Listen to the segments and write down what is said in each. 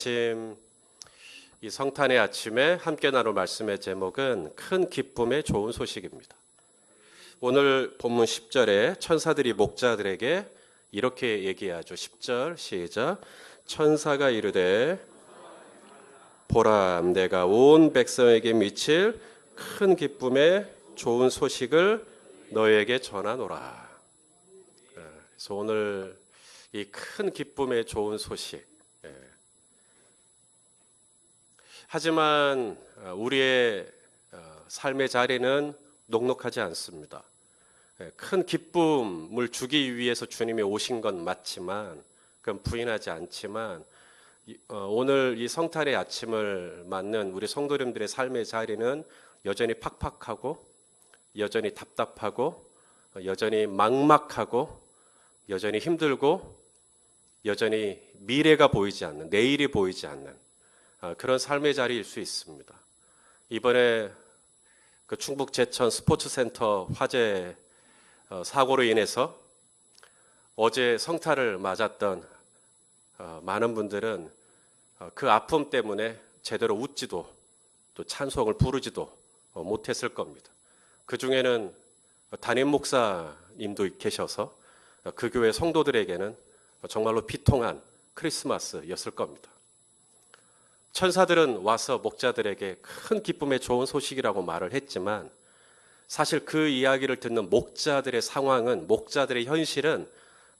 아침 이 성탄의 아침에 함께 나눌 말씀의 제목은 큰 기쁨의 좋은 소식입니다. 오늘 본문 10절에 천사들이 목자들에게 이렇게 얘기하죠. 10절 시작. 천사가 이르되 보라, 내가 온 백성에게 미칠 큰 기쁨의 좋은 소식을 너에게 전하노라. 그래서 오늘 이 큰 기쁨의 좋은 소식, 하지만 우리의 삶의 자리는 녹록하지 않습니다. 큰 기쁨을 주기 위해서 주님이 오신 건 맞지만, 그건 부인하지 않지만, 오늘 이 성탄의 아침을 맞는 우리 성도님들의 삶의 자리는 여전히 팍팍하고, 여전히 답답하고, 여전히 막막하고, 여전히 힘들고, 여전히 미래가 보이지 않는, 내일이 보이지 않는 그런 삶의 자리일 수 있습니다. 이번에 그 충북 제천 스포츠센터 화재 사고로 인해서 어제 성탄을 맞았던 많은 분들은 그 아픔 때문에 제대로 웃지도 또 찬송을 부르지도 못했을 겁니다. 그 중에는 담임 목사님도 계셔서 그 교회 성도들에게는 정말로 비통한 크리스마스였을 겁니다. 천사들은 와서 목자들에게 큰 기쁨의 좋은 소식이라고 말을 했지만, 사실 그 이야기를 듣는 목자들의 상황은, 목자들의 현실은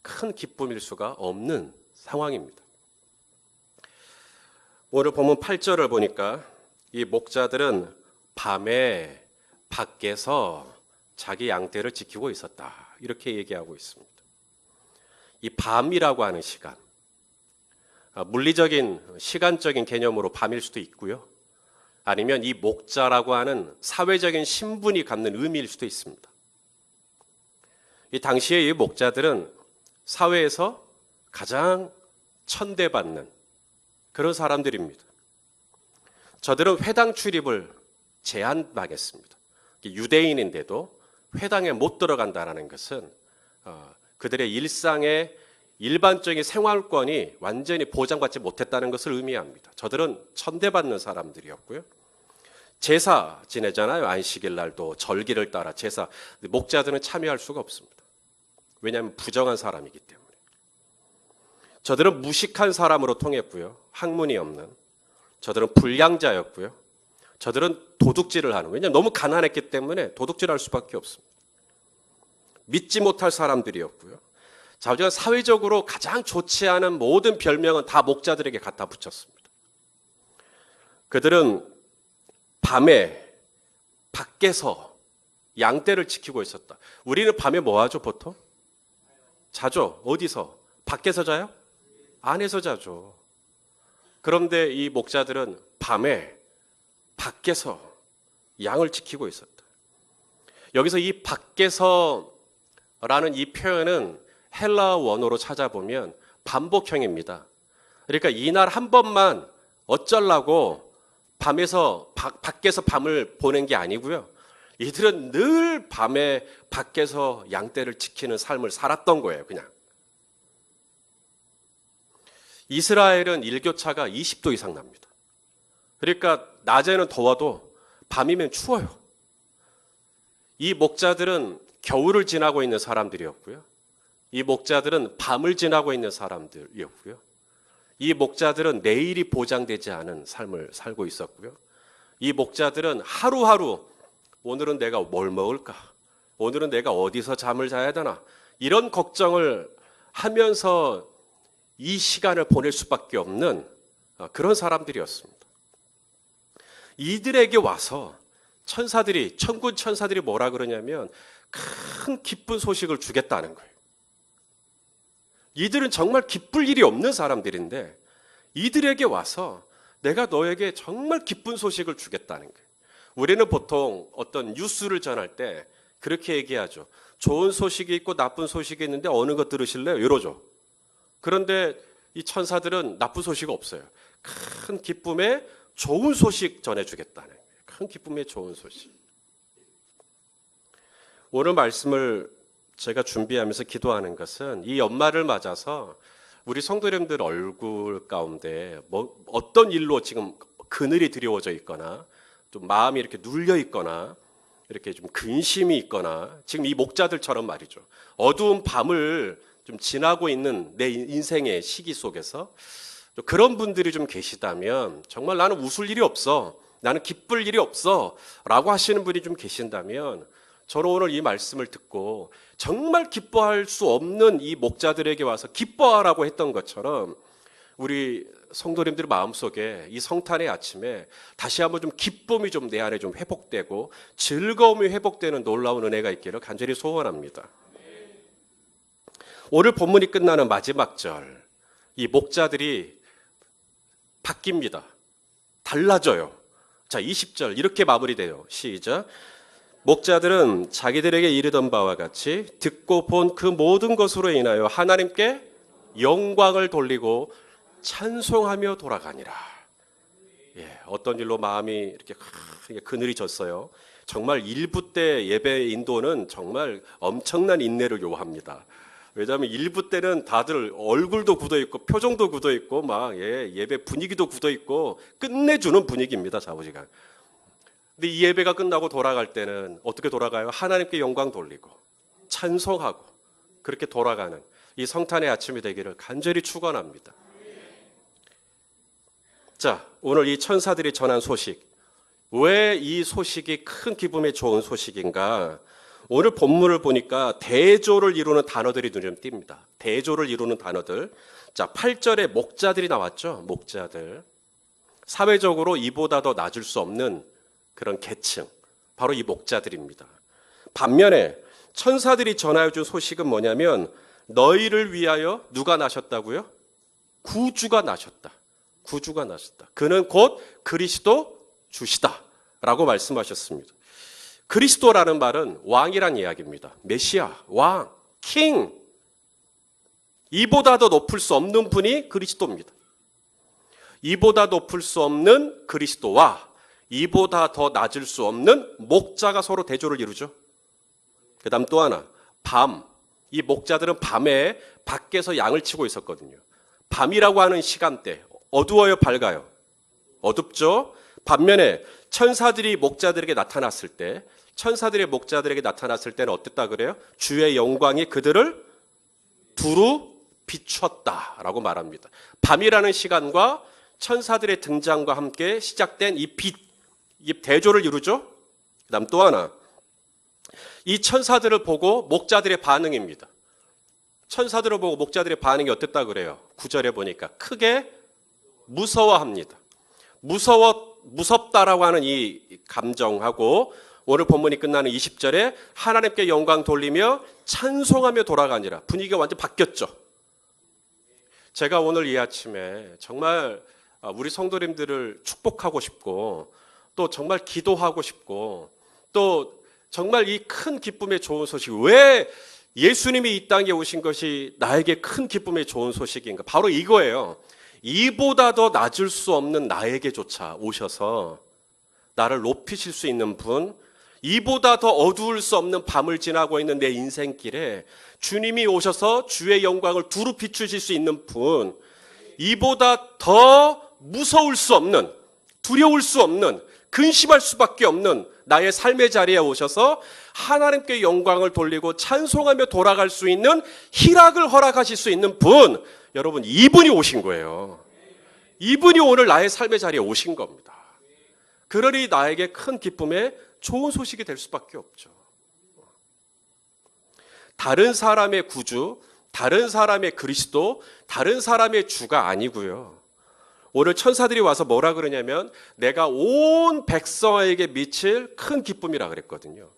큰 기쁨일 수가 없는 상황입니다. 오늘 본문 8절을 보니까 이 목자들은 밤에 밖에서 자기 양떼를 지키고 있었다, 이렇게 얘기하고 있습니다. 이 밤이라고 하는 시간, 물리적인 시간적인 개념으로 밤일 수도 있고요, 아니면 이 목자라고 하는 사회적인 신분이 갖는 의미일 수도 있습니다. 이 당시에 이 목자들은 사회에서 가장 천대받는 그런 사람들입니다. 저들은 회당 출입을 제한하겠습니다. 유대인인데도 회당에 못 들어간다는 것은 그들의 일상의 일반적인 생활권이 완전히 보장받지 못했다는 것을 의미합니다. 저들은 천대받는 사람들이었고요. 제사 지내잖아요. 안식일 날도 절기를 따라 제사. 목자들은 참여할 수가 없습니다. 왜냐하면 부정한 사람이기 때문에. 저들은 무식한 사람으로 통했고요. 학문이 없는. 저들은 불량자였고요. 저들은 도둑질을 하는. 왜냐하면 너무 가난했기 때문에 도둑질할 수밖에 없습니다. 믿지 못할 사람들이었고요. 자기가 사회적으로 가장 좋지 않은 모든 별명은 다 목자들에게 갖다 붙였습니다. 그들은 밤에 밖에서 양떼를 지키고 있었다. 우리는 밤에 뭐 하죠, 보통? 자죠. 어디서? 밖에서 자요? 안에서 자죠. 그런데 이 목자들은 밤에 밖에서 양을 지키고 있었다. 여기서 이 밖에서라는 이 표현은 헬라어 원어로 찾아보면 반복형입니다. 그러니까 이날 한 번만 어쩌려고 밖에서 밤을 보낸 게 아니고요. 이들은 늘 밤에 밖에서 양떼를 지키는 삶을 살았던 거예요, 그냥. 이스라엘은 일교차가 20도 이상 납니다. 그러니까 낮에는 더워도 밤이면 추워요. 이 목자들은 겨울을 지나고 있는 사람들이었고요. 이 목자들은 밤을 지나고 있는 사람들이었고요. 이 목자들은 내일이 보장되지 않은 삶을 살고 있었고요. 이 목자들은 하루하루 오늘은 내가 뭘 먹을까? 오늘은 내가 어디서 잠을 자야 되나? 이런 걱정을 하면서 이 시간을 보낼 수밖에 없는 그런 사람들이었습니다. 이들에게 와서 천군 천사들이 뭐라 그러냐면 큰 기쁜 소식을 주겠다는 거예요. 이들은 정말 기쁠 일이 없는 사람들인데 이들에게 와서 내가 너에게 정말 기쁜 소식을 주겠다는 거예요. 우리는 보통 어떤 뉴스를 전할 때 그렇게 얘기하죠. 좋은 소식이 있고 나쁜 소식이 있는데 어느 것 들으실래요? 이러죠. 그런데 이 천사들은 나쁜 소식 없어요. 큰 기쁨의 좋은 소식 전해주겠다는 거예요. 큰 기쁨의 좋은 소식. 오늘 말씀을 제가 준비하면서 기도하는 것은 이 연말을 맞아서 우리 성도님들 얼굴 가운데 뭐 어떤 일로 지금 그늘이 드리워져 있거나 좀 마음이 이렇게 눌려 있거나 이렇게 좀 근심이 있거나 지금 이 목자들처럼 말이죠. 어두운 밤을 좀 지나고 있는 내 인생의 시기 속에서 그런 분들이 좀 계시다면 정말 나는 웃을 일이 없어. 나는 기쁠 일이 없어. 라고 하시는 분이 좀 계신다면 저는 오늘 이 말씀을 듣고 정말 기뻐할 수 없는 이 목자들에게 와서 기뻐하라고 했던 것처럼 우리 성도님들 마음속에 이 성탄의 아침에 다시 한번 좀 기쁨이 좀 내 안에 좀 회복되고 즐거움이 회복되는 놀라운 은혜가 있기를 간절히 소원합니다. 오늘 본문이 끝나는 마지막 절, 이 목자들이 바뀝니다. 달라져요. 자, 20절 이렇게 마무리돼요. 시작. 목자들은 자기들에게 이르던 바와 같이 듣고 본 그 모든 것으로 인하여 하나님께 영광을 돌리고 찬송하며 돌아가니라. 어떤 일로 마음이 이렇게 그늘이 졌어요. 정말 일부 때 예배 인도는 정말 엄청난 인내를 요합니다. 왜냐하면 일부 때는 다들 얼굴도 굳어있고 표정도 굳어있고 막 예배 분위기도 굳어있고 끝내주는 분위기입니다. 자부지간. 근데 이 예배가 끝나고 돌아갈 때는 어떻게 돌아가요? 하나님께 영광 돌리고 찬송하고 그렇게 돌아가는 이 성탄의 아침이 되기를 간절히 축원합니다. 자, 오늘 이 천사들이 전한 소식, 왜 이 소식이 큰 기쁨에 좋은 소식인가? 오늘 본문을 보니까 대조를 이루는 단어들이 눈에 띕니다. 대조를 이루는 단어들. 자, 8절에 목자들이 나왔죠. 목자들. 사회적으로 이보다 더 낮을 수 없는 그런 계층, 바로 이 목자들입니다. 반면에 천사들이 전하여 준 소식은 뭐냐면 너희를 위하여 누가 나셨다고요? 구주가 나셨다. 구주가 나셨다. 그는 곧 그리스도 주시다 라고 말씀하셨습니다. 그리스도라는 말은 왕이란 이야기입니다. 메시아, 왕, 킹. 이보다 더 높을 수 없는 분이 그리스도입니다. 이보다 높을 수 없는 그리스도와 이보다 더 낮을 수 없는 목자가 서로 대조를 이루죠. 그 다음 또 하나, 밤. 이 목자들은 밤에 밖에서 양을 치고 있었거든요. 밤이라고 하는 시간대, 어두워요, 밝아요? 어둡죠? 반면에 천사들이 목자들에게 나타났을 때, 천사들의 목자들에게 나타났을 때는 어땠다 그래요? 주의 영광이 그들을 두루 비췄다라고 말합니다. 밤이라는 시간과 천사들의 등장과 함께 시작된 이 빛, 이 대조를 이루죠. 그다음 또 하나, 이 천사들을 보고 목자들의 반응입니다. 천사들을 보고 목자들의 반응이 어땠다 그래요? 9절에 보니까 크게 무서워합니다. 무섭다라고 하는 이 감정하고 오늘 본문이 끝나는 20절에 하나님께 영광 돌리며 찬송하며 돌아가니라. 분위기가 완전 바뀌었죠. 제가 오늘 이 아침에 정말 우리 성도님들을 축복하고 싶고 또 정말 기도하고 싶고 또 정말 이 큰 기쁨의 좋은 소식, 왜 예수님이 이 땅에 오신 것이 나에게 큰 기쁨의 좋은 소식인가? 바로 이거예요. 이보다 더 낮을 수 없는 나에게조차 오셔서 나를 높이실 수 있는 분, 이보다 더 어두울 수 없는 밤을 지나고 있는 내 인생길에 주님이 오셔서 주의 영광을 두루 비추실 수 있는 분, 이보다 더 무서울 수 없는, 두려울 수 없는, 근심할 수밖에 없는 나의 삶의 자리에 오셔서 하나님께 영광을 돌리고 찬송하며 돌아갈 수 있는 희락을 허락하실 수 있는 분, 여러분 이분이 오신 거예요. 이분이 오늘 나의 삶의 자리에 오신 겁니다. 그러니 나에게 큰 기쁨의 좋은 소식이 될 수밖에 없죠. 다른 사람의 구주, 다른 사람의 그리스도, 다른 사람의 주가 아니고요. 오늘 천사들이 와서 뭐라 그러냐면 내가 온 백성에게 미칠 큰 기쁨이라 그랬거든요.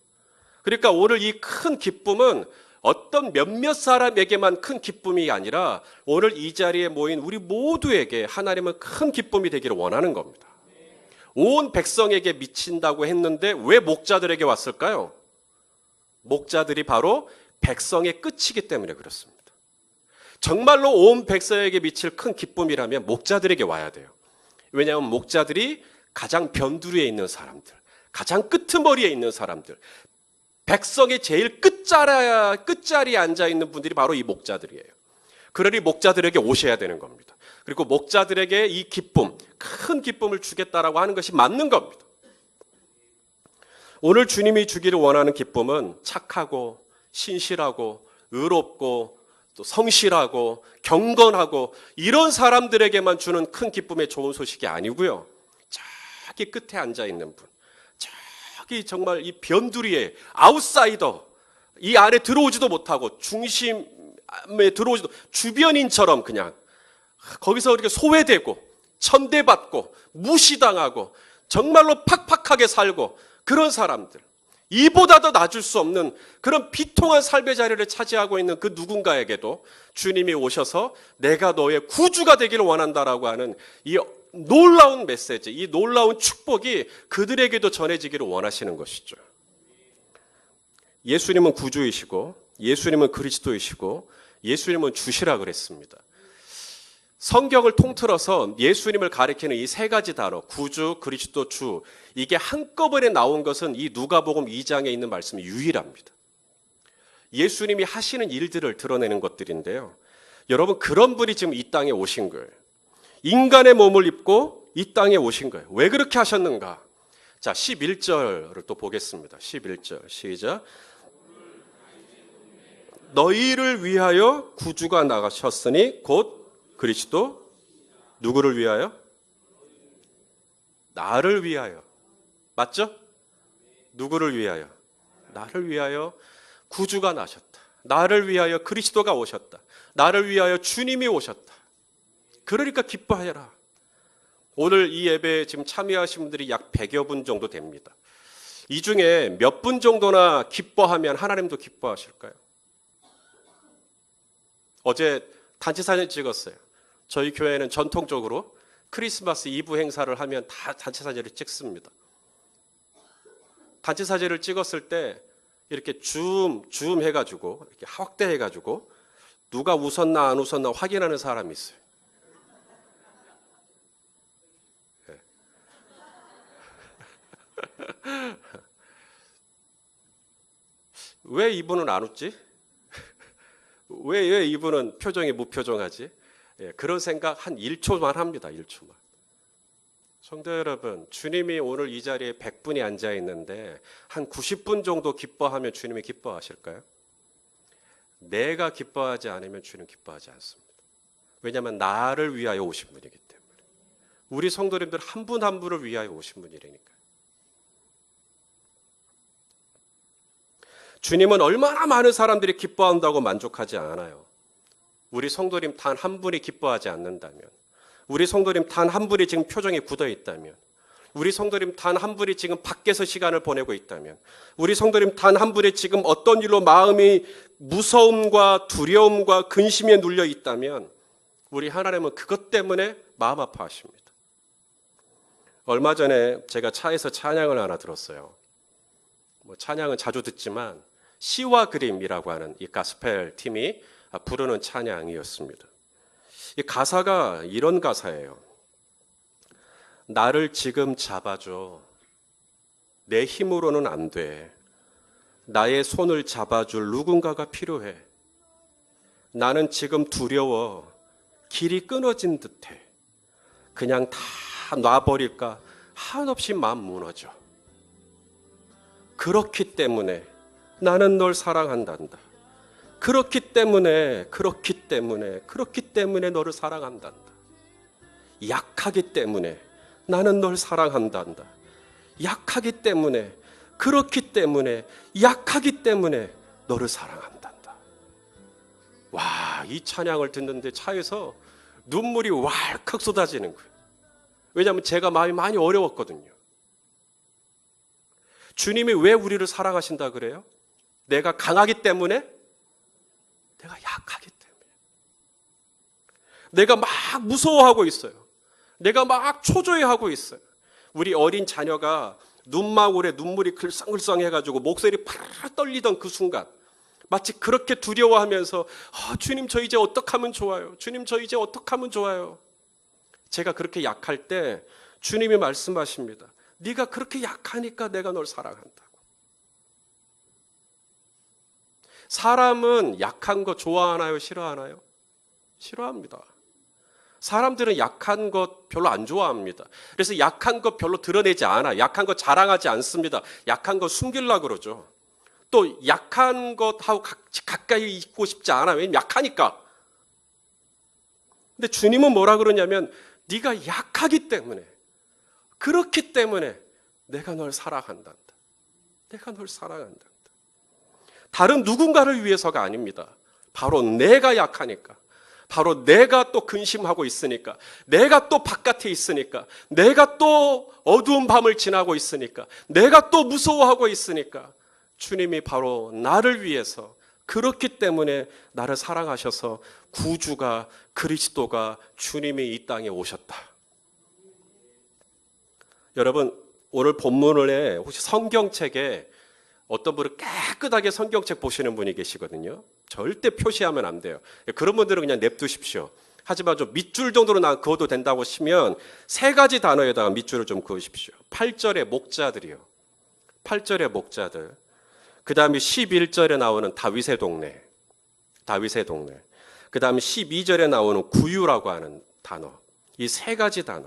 그러니까 오늘 이 큰 기쁨은 어떤 몇몇 사람에게만 큰 기쁨이 아니라 오늘 이 자리에 모인 우리 모두에게 하나님은 큰 기쁨이 되기를 원하는 겁니다. 온 백성에게 미친다고 했는데 왜 목자들에게 왔을까요? 목자들이 바로 백성의 끝이기 때문에 그렇습니다. 정말로 온 백성에게 미칠 큰 기쁨이라면 목자들에게 와야 돼요. 왜냐하면 목자들이 가장 변두리에 있는 사람들, 가장 끄트머리에 있는 사람들, 백성의 제일 끝자리에 앉아있는 분들이 바로 이 목자들이에요. 그러니 목자들에게 오셔야 되는 겁니다. 그리고 목자들에게 이 기쁨, 큰 기쁨을 주겠다라고 하는 것이 맞는 겁니다. 오늘 주님이 주기를 원하는 기쁨은 착하고 신실하고 의롭고 또 성실하고 경건하고 이런 사람들에게만 주는 큰 기쁨의 좋은 소식이 아니고요. 저기 끝에 앉아있는 분, 저기 정말 이 변두리에 아웃사이더, 이 안에 들어오지도 못하고 중심에 들어오지도 주변인처럼 그냥 거기서 이렇게 소외되고 천대받고 무시당하고 정말로 팍팍하게 살고 그런 사람들, 이보다 더 낮을 수 없는 그런 비통한 삶의 자리를 차지하고 있는 그 누군가에게도 주님이 오셔서 내가 너의 구주가 되기를 원한다라고 하는 이 놀라운 메시지, 이 놀라운 축복이 그들에게도 전해지기를 원하시는 것이죠. 예수님은 구주이시고 예수님은 그리스도이시고 예수님은 주시라 그랬습니다. 성경을 통틀어서 예수님을 가리키는 이 세 가지 단어, 구주, 그리스도, 주, 이게 한꺼번에 나온 것은 이 누가복음 2장에 있는 말씀이 유일합니다. 예수님이 하시는 일들을 드러내는 것들인데요. 여러분, 그런 분이 지금 이 땅에 오신 거예요. 인간의 몸을 입고 이 땅에 오신 거예요. 왜 그렇게 하셨는가? 자, 11절을 또 보겠습니다. 11절 시작. 너희를 위하여 구주가 나가셨으니 곧 그리스도. 누구를 위하여? 나를 위하여. 맞죠? 누구를 위하여? 나를 위하여 구주가 나셨다. 나를 위하여 그리스도가 오셨다. 나를 위하여 주님이 오셨다. 그러니까 기뻐하여라. 오늘 이 예배에 지금 참여하신 분들이 약 100여 분 정도 됩니다. 이 중에 몇 분 정도나 기뻐하면 하나님도 기뻐하실까요? 어제 단체 사진 찍었어요. 저희 교회는 전통적으로 크리스마스 이브 행사를 하면 다 단체 사진을 찍습니다. 단체 사진을 찍었을 때 이렇게 줌 해가지고 이렇게 확대해가지고 누가 웃었나 안 웃었나 확인하는 사람이 있어요. 네. 왜 이분은 안 웃지? 왜 이분은 표정이 무표정하지? 예, 그런 생각 한 1초만 합니다. 1초만. 성도 여러분, 주님이 오늘 이 자리에 100분이 앉아 있는데 한 90분 정도 기뻐하면 주님이 기뻐하실까요? 내가 기뻐하지 않으면 주님 기뻐하지 않습니다. 왜냐하면 나를 위하여 오신 분이기 때문에. 우리 성도님들 한 분 한 분을 위하여 오신 분이라니까요. 주님은 얼마나 많은 사람들이 기뻐한다고 만족하지 않아요. 우리 성도님 단 한 분이 기뻐하지 않는다면, 우리 성도님 단 한 분이 지금 표정이 굳어 있다면, 우리 성도님 단 한 분이 지금 밖에서 시간을 보내고 있다면, 우리 성도님 단 한 분이 지금 어떤 일로 마음이 무서움과 두려움과 근심에 눌려 있다면 우리 하나님은 그것 때문에 마음 아파하십니다. 얼마 전에 제가 차에서 찬양을 하나 들었어요. 찬양은 자주 듣지만 시와 그림이라고 하는 이 가스펠 팀이 부르는 찬양이었습니다. 이 가사가 이런 가사예요. 나를 지금 잡아줘. 내 힘으로는 안 돼. 나의 손을 잡아줄 누군가가 필요해. 나는 지금 두려워. 길이 끊어진 듯해. 그냥 다 놔버릴까 한없이 마음 무너져. 그렇기 때문에 나는 널 사랑한단다. 그렇기 때문에 너를 사랑한단다. 약하기 때문에 나는 널 사랑한단다. 약하기 때문에, 그렇기 때문에, 약하기 때문에 너를 사랑한단다. 와, 이 찬양을 듣는데 차에서 눈물이 왈칵 쏟아지는 거예요. 왜냐하면 제가 마음이 많이 어려웠거든요. 주님이 왜 우리를 사랑하신다 그래요? 내가 강하기 때문에? 내가 약하기 때문에. 내가 막 무서워하고 있어요. 내가 막 초조해하고 있어요. 우리 어린 자녀가 눈망울에 눈물이 글썽글썽해가지고 목소리 파르르 떨리던 그 순간 마치 그렇게 두려워하면서 주님 저 이제 어떡하면 좋아요. 주님 저 이제 어떡하면 좋아요. 제가 그렇게 약할 때 주님이 말씀하십니다. 네가 그렇게 약하니까 내가 널 사랑한다고. 사람은 약한 거 좋아하나요? 싫어하나요? 싫어합니다. 사람들은 약한 것 별로 안 좋아합니다. 그래서 약한 것 별로 드러내지 않아. 약한 것 자랑하지 않습니다. 약한 거 숨기려고 그러죠. 또 약한 것하고 가까이 있고 싶지 않아. 왜냐면 약하니까. 근데 주님은 뭐라 그러냐면 네가 약하기 때문에, 그렇기 때문에 내가 널 사랑한단다. 내가 널 사랑한단다. 다른 누군가를 위해서가 아닙니다. 바로 내가 약하니까, 바로 내가 또 근심하고 있으니까, 내가 또 바깥에 있으니까, 내가 또 어두운 밤을 지나고 있으니까, 내가 또 무서워하고 있으니까 주님이 바로 나를 위해서, 그렇기 때문에 나를 사랑하셔서 구주가, 그리스도가, 주님이 이 땅에 오셨다. 여러분, 오늘 본문에 혹시 성경책에 어떤 분은 깨끗하게 성경책 보시는 분이 계시거든요. 절대 표시하면 안 돼요. 그런 분들은 그냥 냅두십시오. 하지만 좀 밑줄 정도로 그어도 된다고 치면 세 가지 단어에다가 밑줄을 좀 그으십시오. 8절의 목자들이요. 8절의 목자들. 그 다음에 11절에 나오는 다윗의 동네. 다윗의 동네. 그 다음에 12절에 나오는 구유라고 하는 단어. 이 세 가지 단어.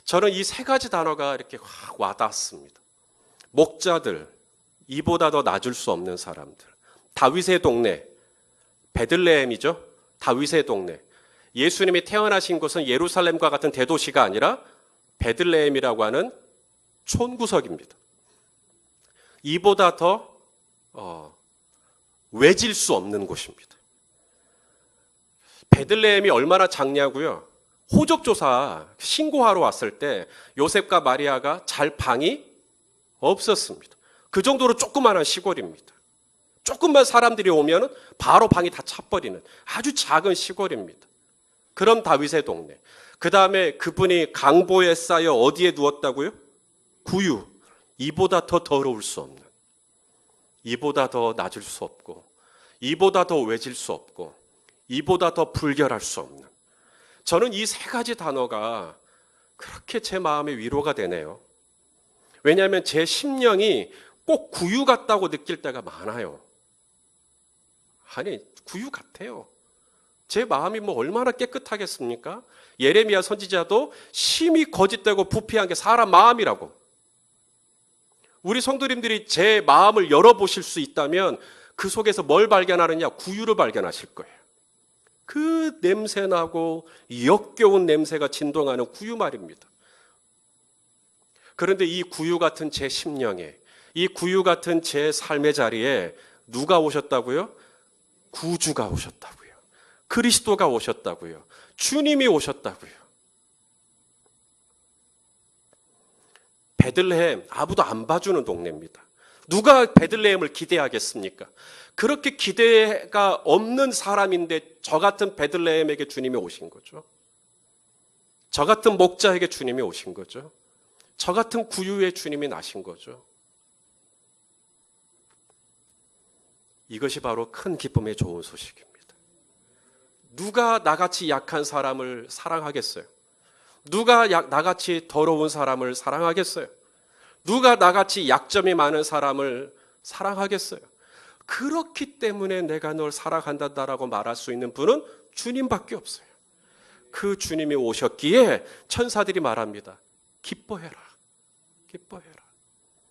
저는 이 세 가지 단어가 이렇게 확 와닿습니다. 목자들, 이보다 더 낮을 수 없는 사람들. 다윗의 동네, 베들레헴이죠. 다윗의 동네. 예수님이 태어나신 곳은 예루살렘과 같은 대도시가 아니라 베들레헴이라고 하는 촌구석입니다. 이보다 더 외질 수 없는 곳입니다. 베들레헴이 얼마나 작냐고요? 호적조사 신고하러 왔을 때 요셉과 마리아가 잘 방이 없었습니다. 그 정도로 조그마한 시골입니다. 조금만 사람들이 오면 바로 방이 다 차버리는 아주 작은 시골입니다. 그럼 다윗의 동네. 그 다음에 그분이 강보에 쌓여 어디에 누웠다고요? 구유. 이보다 더 더러울 수 없는, 이보다 더 낮을 수 없고, 이보다 더 외질 수 없고, 이보다 더 불결할 수 없는. 저는 이 세 가지 단어가 그렇게 제 마음에 위로가 되네요. 왜냐하면 제 심령이 꼭 구유 같다고 느낄 때가 많아요. 아니, 구유 같아요. 제 마음이 뭐 얼마나 깨끗하겠습니까? 예레미야 선지자도 심히 거짓되고 부패한 게 사람 마음이라고. 우리 성도님들이 제 마음을 열어보실 수 있다면 그 속에서 뭘 발견하느냐? 구유를 발견하실 거예요. 그 냄새나고 역겨운 냄새가 진동하는 구유 말입니다. 그런데 이 구유 같은 제 심령에, 이 구유 같은 제 삶의 자리에 누가 오셨다고요? 구주가 오셨다고요. 그리스도가 오셨다고요. 주님이 오셨다고요. 베들레헴, 아무도 안 봐주는 동네입니다. 누가 베들레헴을 기대하겠습니까? 그렇게 기대가 없는 사람인데 저 같은 베들레헴에게 주님이 오신 거죠. 저 같은 목자에게 주님이 오신 거죠. 저 같은 구유에 주님이 나신 거죠. 이것이 바로 큰 기쁨의 좋은 소식입니다. 누가 나같이 약한 사람을 사랑하겠어요? 누가 나같이 더러운 사람을 사랑하겠어요? 누가 나같이 약점이 많은 사람을 사랑하겠어요? 그렇기 때문에 내가 널 사랑한다라고 말할 수 있는 분은 주님밖에 없어요. 그 주님이 오셨기에 천사들이 말합니다. 기뻐해라. 기뻐해라.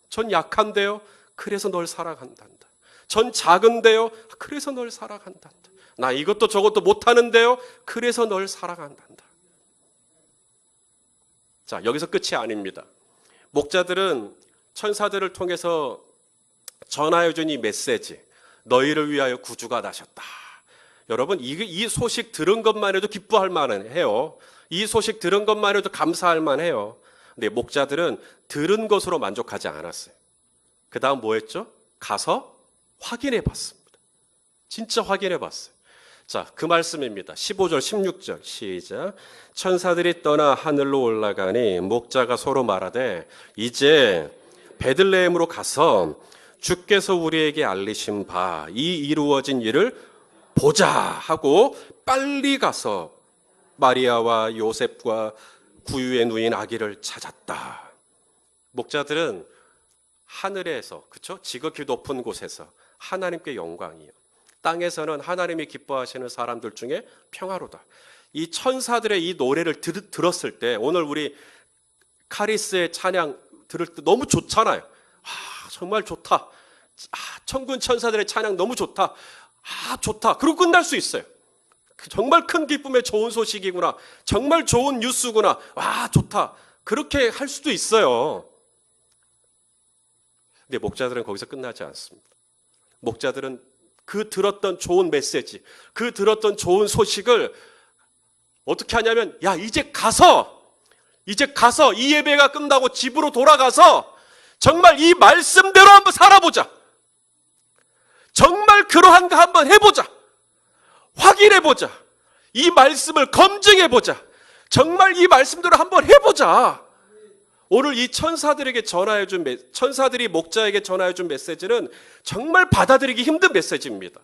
전 약한데요. 그래서 널 사랑한단다. 전 작은데요. 그래서 널 사랑한단다. 나 이것도 저것도 못하는데요. 그래서 널 사랑한단다. 자, 여기서 끝이 아닙니다. 목자들은 천사들을 통해서 전하여준 이 메시지, 너희를 위하여 구주가 나셨다. 여러분, 이 소식 들은 것만 해도 기뻐할 만해요. 이 소식 들은 것만 해도 감사할 만해요. 근데 목자들은 들은 것으로 만족하지 않았어요. 그 다음 뭐 했죠? 가서 확인해 봤습니다. 진짜 확인해 봤어요. 자, 그 말씀입니다. 15절, 16절 시작. 천사들이 떠나 하늘로 올라가니 목자가 서로 말하되 이제 베들레헴으로 가서 주께서 우리에게 알리신 바 이 이루어진 일을 보자 하고 빨리 가서 마리아와 요셉과 구유에 누인 아기를 찾았다. 목자들은 하늘에서, 그렇죠? 지극히 높은 곳에서 하나님께 영광이요, 땅에서는 하나님이 기뻐하시는 사람들 중에 평화로다. 이 천사들의 이 노래를 들었을 때, 오늘 우리 카리스의 찬양 들을 때 너무 좋잖아요. 정말 좋다. 천군 천사들의 찬양 너무 좋다. 좋다. 그리고 끝날 수 있어요. 정말 큰 기쁨의 좋은 소식이구나. 정말 좋은 뉴스구나. 좋다. 그렇게 할 수도 있어요. 근데 목자들은 거기서 끝나지 않습니다. 목자들은 그 들었던 좋은 메시지, 그 들었던 좋은 소식을 어떻게 하냐면, 이제 가서 이 예배가 끝나고 집으로 돌아가서 정말 이 말씀대로 한번 살아보자. 정말 그러한가 한번 해보자. 확인해보자. 이 말씀을 검증해보자. 정말 이 말씀대로 한번 해보자. 오늘 이 천사들이 목자에게 전하여준 메시지는 정말 받아들이기 힘든 메시지입니다.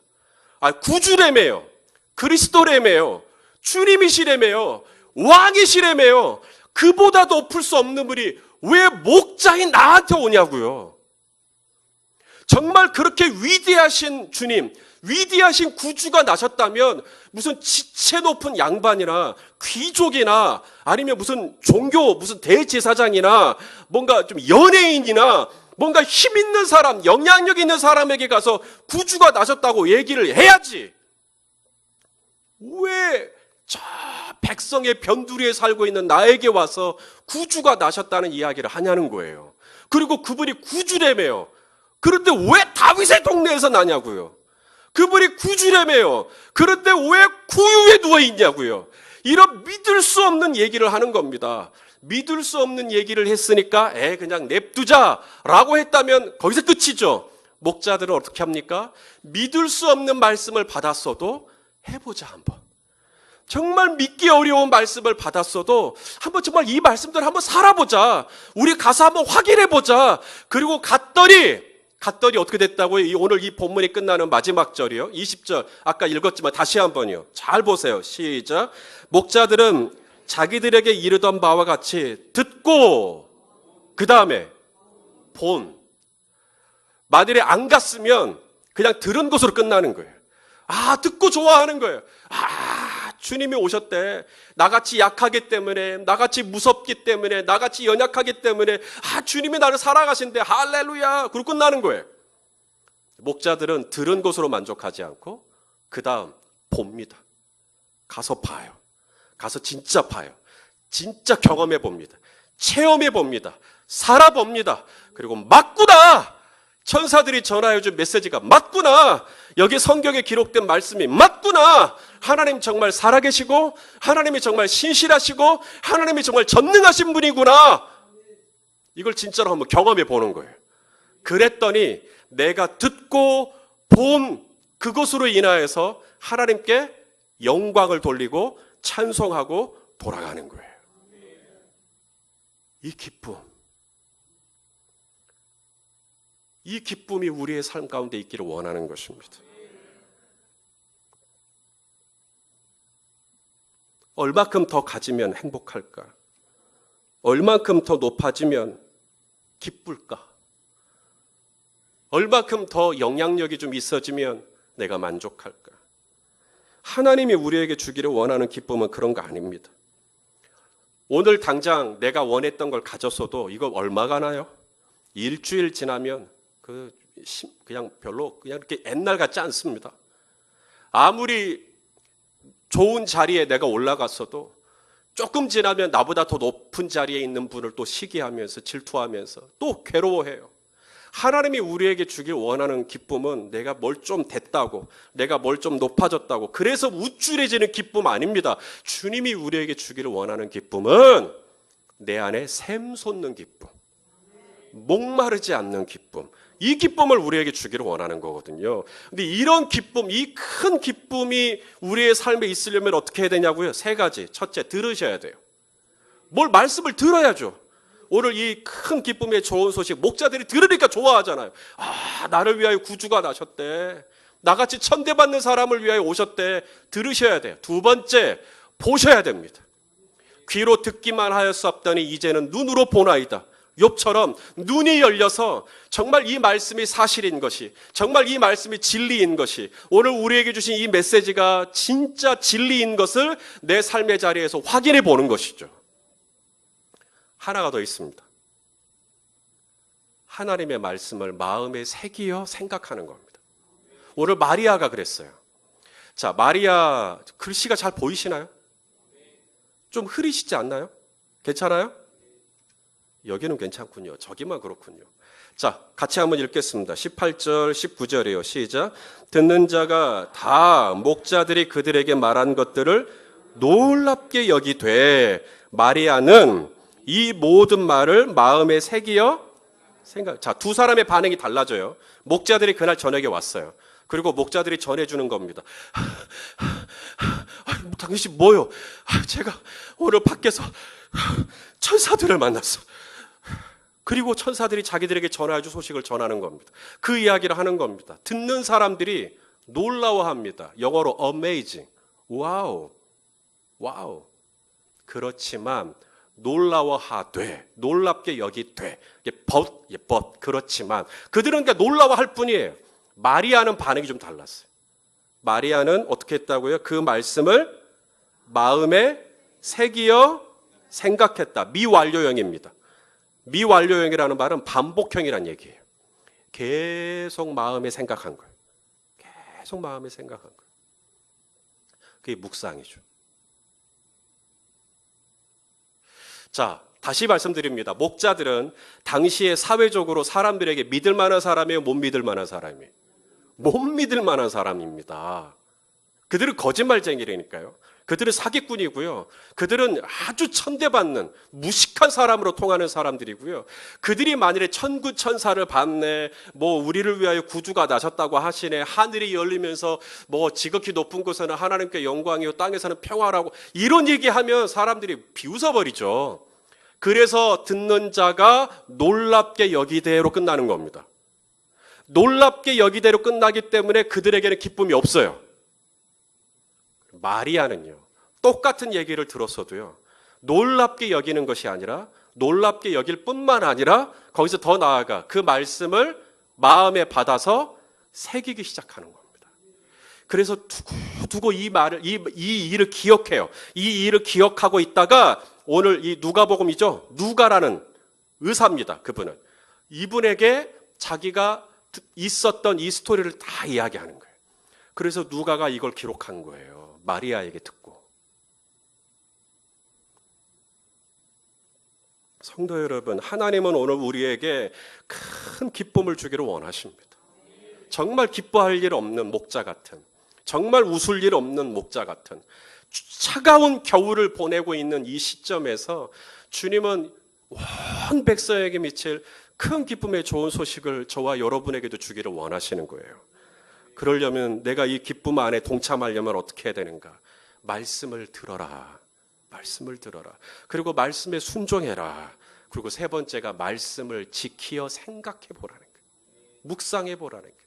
구주라며요. 그리스도라며요. 주님이시라며요. 왕이시라며요. 그보다 높을 수 없는 분이 왜 목자인 나한테 오냐고요. 정말 그렇게 위대하신 주님, 위대하신 구주가 나셨다면 무슨 지체 높은 양반이나 귀족이나 아니면 무슨 종교, 무슨 대제사장이나 뭔가 좀 연예인이나 뭔가 힘 있는 사람, 영향력 있는 사람에게 가서 구주가 나셨다고 얘기를 해야지. 왜 저 백성의 변두리에 살고 있는 나에게 와서 구주가 나셨다는 이야기를 하냐는 거예요. 그리고 그분이 구주라며요. 그런데 왜 다윗의 동네에서 나냐고요. 그분이 구주라며요. 그런데 왜 구유에 누워 있냐고요. 이런 믿을 수 없는 얘기를 하는 겁니다. 믿을 수 없는 얘기를 했으니까 그냥 냅두자라고 했다면 거기서 끝이죠. 목자들은 어떻게 합니까? 믿을 수 없는 말씀을 받았어도 해보자 한번. 정말 믿기 어려운 말씀을 받았어도 한번 정말 이 말씀대로 한번 살아보자. 우리 가서 한번 확인해보자. 그리고 갔더니 어떻게 됐다고요? 오늘 이 본문이 끝나는 마지막 절이요. 20절. 아까 읽었지만 다시 한번요. 잘 보세요. 시작. 목자들은 자기들에게 이르던 바와 같이 듣고 그 다음에 본. 만일에 안 갔으면 그냥 들은 것으로 끝나는 거예요. 듣고 좋아하는 거예요. 주님이 오셨대. 나같이 약하기 때문에, 나같이 무섭기 때문에, 나같이 연약하기 때문에 주님이 나를 사랑하신대. 할렐루야. 그러고 끝나는 거예요. 목자들은 들은 것으로 만족하지 않고 그 다음 봅니다. 가서 봐요. 가서 진짜 봐요. 진짜 경험해 봅니다. 체험해 봅니다. 살아봅니다. 그리고 맞구나. 천사들이 전하여준 메시지가 맞구나. 여기 성경에 기록된 말씀이 맞구나. 하나님 정말 살아계시고 하나님이 정말 신실하시고 하나님이 정말 전능하신 분이구나. 이걸 진짜로 한번 경험해 보는 거예요. 그랬더니 내가 듣고 본 그것으로 인하여서 하나님께 영광을 돌리고 찬송하고 돌아가는 거예요. 이 기쁨이 우리의 삶 가운데 있기를 원하는 것입니다. 얼마큼 더 가지면 행복할까? 얼마큼 더 높아지면 기쁠까? 얼마큼 더 영향력이 좀 있어지면 내가 만족할까? 하나님이 우리에게 주기를 원하는 기쁨은 그런 거 아닙니다. 오늘 당장 내가 원했던 걸 가졌어도 이거 얼마 가나요? 일주일 지나면 그냥 별로 그냥 이렇게 옛날 같지 않습니다. 아무리 좋은 자리에 내가 올라갔어도 조금 지나면 나보다 더 높은 자리에 있는 분을 또 시기하면서 질투하면서 또 괴로워해요. 하나님이 우리에게 주길 원하는 기쁨은 내가 뭘 좀 됐다고, 내가 뭘 좀 높아졌다고, 그래서 우쭐해지는 기쁨 아닙니다. 주님이 우리에게 주기를 원하는 기쁨은 내 안에 샘솟는 기쁨, 목마르지 않는 기쁨, 이 기쁨을 우리에게 주기를 원하는 거거든요. 근데 이런 기쁨, 이 큰 기쁨이 우리의 삶에 있으려면 어떻게 해야 되냐고요? 3가지. 첫째, 들으셔야 돼요. 말씀을 들어야죠. 오늘 이 큰 기쁨의 좋은 소식, 목자들이 들으니까 좋아하잖아요. 나를 위하여 구주가 나셨대. 나같이 천대받는 사람을 위하여 오셨대. 들으셔야 돼요. 2번째, 보셔야 됩니다. 귀로 듣기만 하였사옵더니 이제는 눈으로 보나이다. 욥처럼 눈이 열려서 정말 이 말씀이 사실인 것이, 정말 이 말씀이 진리인 것이, 오늘 우리에게 주신 이 메시지가 진짜 진리인 것을 내 삶의 자리에서 확인해 보는 것이죠. 하나가 더 있습니다. 하나님의 말씀을 마음에 새기어 생각하는 겁니다. 오늘 마리아가 그랬어요. 자, 마리아 글씨가 잘 보이시나요? 좀 흐리시지 않나요? 괜찮아요? 여기는 괜찮군요. 저기만 그렇군요. 자, 같이 한번 읽겠습니다. 18절, 19절이에요. 시작. 듣는 자가 다 목자들이 그들에게 말한 것들을 놀랍게 여기되 마리아는 이 모든 말을 마음에 새기어 생각. 자, 두 사람의 반응이 달라져요. 목자들이 그날 저녁에 왔어요. 그리고 목자들이 전해주는 겁니다. 당신 뭐요? 제가 오늘 밖에서 천사들을 만났어. 그리고 천사들이 자기들에게 전해줄 소식을 전하는 겁니다. 그 이야기를 하는 겁니다. 듣는 사람들이 놀라워합니다. 영어로 amazing. 와우. 와우. 그렇지만 놀라워하되, 놀랍게 여기되, but 그렇지만 그들은 그냥 놀라워할 뿐이에요. 마리아는 반응이 좀 달랐어요. 마리아는 어떻게 했다고요? 그 말씀을 마음에 새기어 생각했다. 미완료형입니다. 미완료형이라는 말은 반복형이란 얘기예요. 계속 마음에 생각한 거예요. 계속 마음에 생각한 거예요. 그게 묵상이죠. 자, 다시 말씀드립니다. 목자들은 당시에 사회적으로 사람들에게 믿을 만한 사람이에요? 못 믿을 만한 사람이에요? 못 믿을 만한 사람입니다. 그들은 거짓말쟁이라니까요. 그들은 사기꾼이고요. 그들은 아주 천대받는 무식한 사람으로 통하는 사람들이고요. 그들이 만일에 천구천사를 받네, 뭐 우리를 위하여 구주가 나셨다고 하시네, 하늘이 열리면서 뭐 지극히 높은 곳에는 하나님께 영광이요 땅에서는 평화라고 이런 얘기하면 사람들이 비웃어버리죠. 그래서 듣는 자가 놀랍게 여기대로 끝나는 겁니다. 놀랍게 여기대로 끝나기 때문에 그들에게는 기쁨이 없어요. 마리아는요, 똑같은 얘기를 들었어도요, 놀랍게 여기는 것이 아니라, 놀랍게 여길 뿐만 아니라, 거기서 더 나아가 그 말씀을 마음에 받아서 새기기 시작하는 겁니다. 그래서 두고 이 일을 기억해요. 이 일을 기억하고 있다가, 오늘 이 누가복음이죠? 누가라는 의사입니다. 그분은. 이분에게 자기가 있었던 이 스토리를 다 이야기하는 거예요. 그래서 누가가 이걸 기록한 거예요. 마리아에게 듣고. 성도 여러분, 하나님은 오늘 우리에게 큰 기쁨을 주기를 원하십니다. 정말 기뻐할 일 없는 목자 같은, 정말 웃을 일 없는 목자 같은 차가운 겨울을 보내고 있는 이 시점에서 주님은 온 백성에게 미칠 큰 기쁨의 좋은 소식을 저와 여러분에게도 주기를 원하시는 거예요. 그러려면 내가 이 기쁨 안에 동참하려면 어떻게 해야 되는가? 말씀을 들어라. 말씀을 들어라. 그리고 말씀에 순종해라. 그리고 세 번째가 말씀을 지키어 생각해 보라는 거예요. 묵상해 보라는 거예요.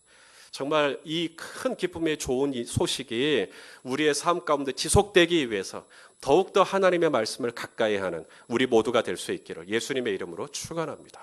정말 이 큰 기쁨의 좋은 이 소식이 우리의 삶 가운데 지속되기 위해서 더욱더 하나님의 말씀을 가까이 하는 우리 모두가 될 수 있기를 예수님의 이름으로 축원합니다.